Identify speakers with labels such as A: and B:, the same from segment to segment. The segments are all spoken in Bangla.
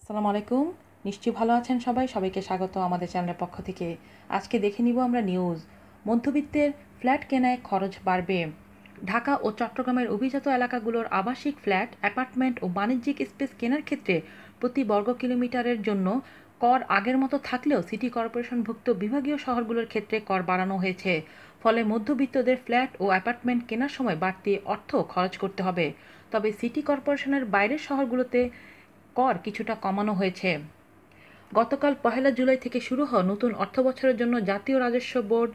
A: আসসালামু আলাইকুম। নিশ্চয়ই ভালো আছেন সবাই। সবাইকে স্বাগত আমাদের চ্যানেলের পক্ষ থেকে। আজকে দেখে নিব আমরা নিউজ। মধ্যবিত্তের ফ্ল্যাট কেনায় খরচ বাড়বে। ঢাকা ও চট্টগ্রামের অভিজাত এলাকাগুলোর আবাসিক ফ্ল্যাট, অ্যাপার্টমেন্ট ও বাণিজ্যিক স্পেস কেনার ক্ষেত্রে প্রতি বর্গ কিলোমিটারের জন্য কর আগের মতো থাকলেও সিটি কর্পোরেশনভুক্ত বিভাগীয় শহরগুলোর ক্ষেত্রে কর বাড়ানো হয়েছে। ফলে মধ্যবিত্তদের ফ্ল্যাট ও অ্যাপার্টমেন্ট কেনার সময় বাড়তি অর্থ খরচ করতে হবে। তবে সিটি কর্পোরেশনের বাইরের শহরগুলোতে কর কিছুটা কমানো হয়েছে। গতকাল ১ জুলাই থেকে শুরু হওয়া নতুন অর্থবছরের জন্য জাতীয় রাজস্ব বোর্ড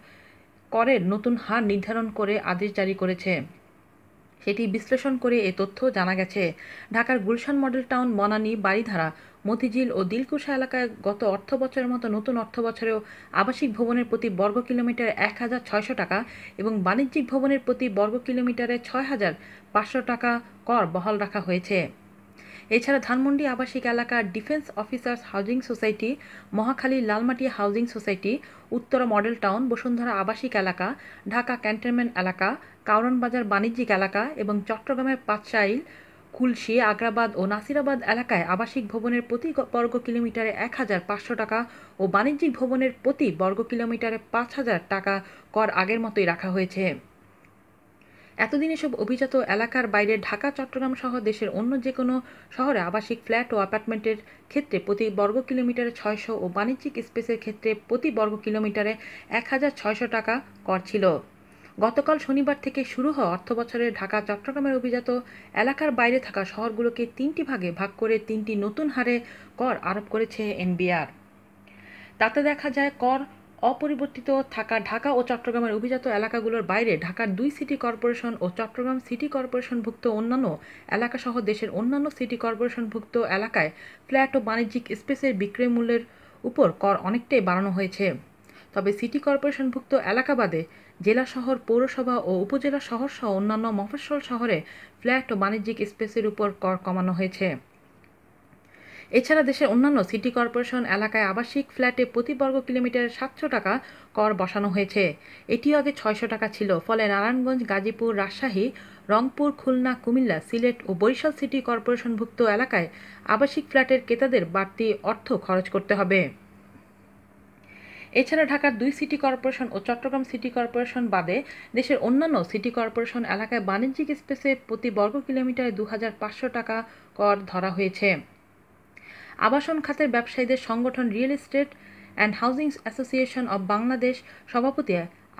A: করের নতুন হার নির্ধারণ করে আদেশ জারি করেছে। সেটি বিশ্লেষণ করে এ তথ্য জানা গেছে। ঢাকার গুলশান মডেল টাউন, বনানী, বারিধারা, মতিঝিল ও দিলকুশা এলাকায় গত অর্থবছরের মতো নতুন অর্থবছরেও আবাসিক ভবনের প্রতি বর্গ কিলোমিটারে ১,৬০০ টাকা এবং বাণিজ্যিক ভবনের প্রতি বর্গ কিলোমিটারে ৬,৫০০ টাকা কর বহাল রাখা হয়েছে। এছাড়া ধানমন্ডি আবাসিক এলাকা, defence officers housing society, Mohakhali Lalmatia housing society, Uttara model town, Bashundhara আবাসিক এলাকা, ঢাকা ক্যান্টনমেন্ট এলাকা, কারওয়ান বাজার বাণিজ্যিক এলাকা এবং চট্টগ্রামের পাঁচশাইল, খুলশী, আগ্রাবাদ ও নাসিরাবাদ এলাকায় আবাসিক ভবনের প্রতি বর্গ কিলোমিটারে ১,৫০০ টাকা ও বাণিজ্যিক ভবনের প্রতি বর্গ কিলোমিটারে ৫,০০০ টাকা কর আগের মতোই রাখা হয়েছে। এতদিন এসব অভিজাত এলাকার বাইরে ঢাকা, চট্টগ্রাম সহ দেশের অন্য যে কোনো শহরে আবাসিক ফ্ল্যাট ও অ্যাপার্টমেন্টের ক্ষেত্রে প্রতি বর্গ কিলোমিটারে ৬০০ ও বাণিজ্যিক স্পেসের ক্ষেত্রে প্রতি বর্গ কিলোমিটারে ১,৬০০ টাকা কর ছিল। গতকাল শনিবার থেকে শুরু হওয়া অর্থবছরে ঢাকা, চট্টগ্রামের অভিজাত এলাকার বাইরে থাকা শহরগুলোকে ৩টি ভাগে ভাগ করে ৩টি নতুন হারে কর আরোপ করেছে এনবিআর। তাতে দেখা যায় কর অপরিবর্তিত থাকা ঢাকা ও চট্টগ্রামের অভিজাত এলাকাগুলোর বাইরে ঢাকার ২ সিটি কর্পোরেশন ও চট্টগ্রাম সিটি কর্পোরেশনভুক্ত অন্যান্য এলাকাসহ দেশের অন্যান্য সিটি কর্পোরেশনভুক্ত এলাকায় ফ্ল্যাট ও বাণিজ্যিক স্পেসের বিক্রয় মূল্যের উপর কর অনেকটাই বাড়ানো হয়েছে। তবে সিটি কর্পোরেশনভুক্ত এলাকা বাদে জেলা শহর, পৌরসভা ও উপজেলা শহরসহ অন্যান্য মফস্বল শহরে ফ্ল্যাট ও বাণিজ্যিক স্পেসের উপর কর কমানো হয়েছে। এছাড়া দেশের অন্যান্য সিটি কর্পোরেশন এলাকায় আবাসিক ফ্ল্যাটে প্রতি বর্গ কিলোমিটারে ৭০০ টাকা কর বসানো হয়েছে। এটিও আগে ৬০০ টাকা ছিল। ফলে নারায়ণগঞ্জ, গাজীপুর, রাজশাহী, রংপুর, খুলনা, কুমিল্লা, সিলেট ও বরিশাল সিটি কর্পোরেশনভুক্ত এলাকায় আবাসিক ফ্ল্যাটের ক্রেতাদের বাড়তি অর্থ খরচ করতে হবে। এছাড়া ঢাকার ২ সিটি কর্পোরেশন ও চট্টগ্রাম সিটি কর্পোরেশন বাদে দেশের অন্যান্য সিটি কর্পোরেশন এলাকায় বাণিজ্যিক স্পেসে প্রতি বর্গ কিলোমিটারে ২,৫০০ টাকা কর ধরা হয়েছে। আবাসন খাতের ব্যবসায়ীদের সংগঠন real estate and housing association of Bangladesh সভাপতি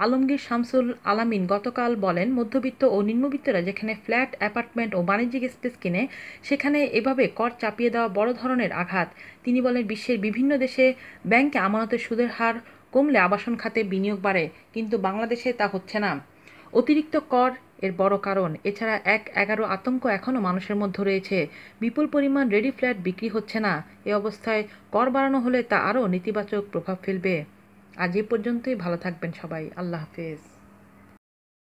A: আলমগীর শামসুল আলামিন গতকাল বলেন, মধ্যবিত্ত ও নিম্নবিত্তরা যেখানে ফ্ল্যাট, অ্যাপার্টমেন্ট ও বাণিজ্যিক স্পেস কিনে সেখানে এভাবে কর চাপিয়ে দেওয়া বড় ধরনের আঘাত। তিনি বলেন, বিশ্বের বিভিন্ন দেশে ব্যাংকে আমানতের সুদের হার কমলে আবাসন খাতে বিনিয়োগ বাড়ে, কিন্তু বাংলাদেশে তা হচ্ছে না। অতিরিক্ত কর এর বড় কারণ। এছাড়া ১/১১ আতঙ্ক এখনও মানুষের মধ্যে রয়েছে। বিপুল পরিমাণ রেডি ফ্ল্যাট বিক্রি হচ্ছে না। এ অবস্থায় কর বাড়ানো হলে তা আরও নেতিবাচক প্রভাব ফেলবে। আজ এ পর্যন্তই। ভালো থাকবেন সবাই। আল্লাহ হাফেজ।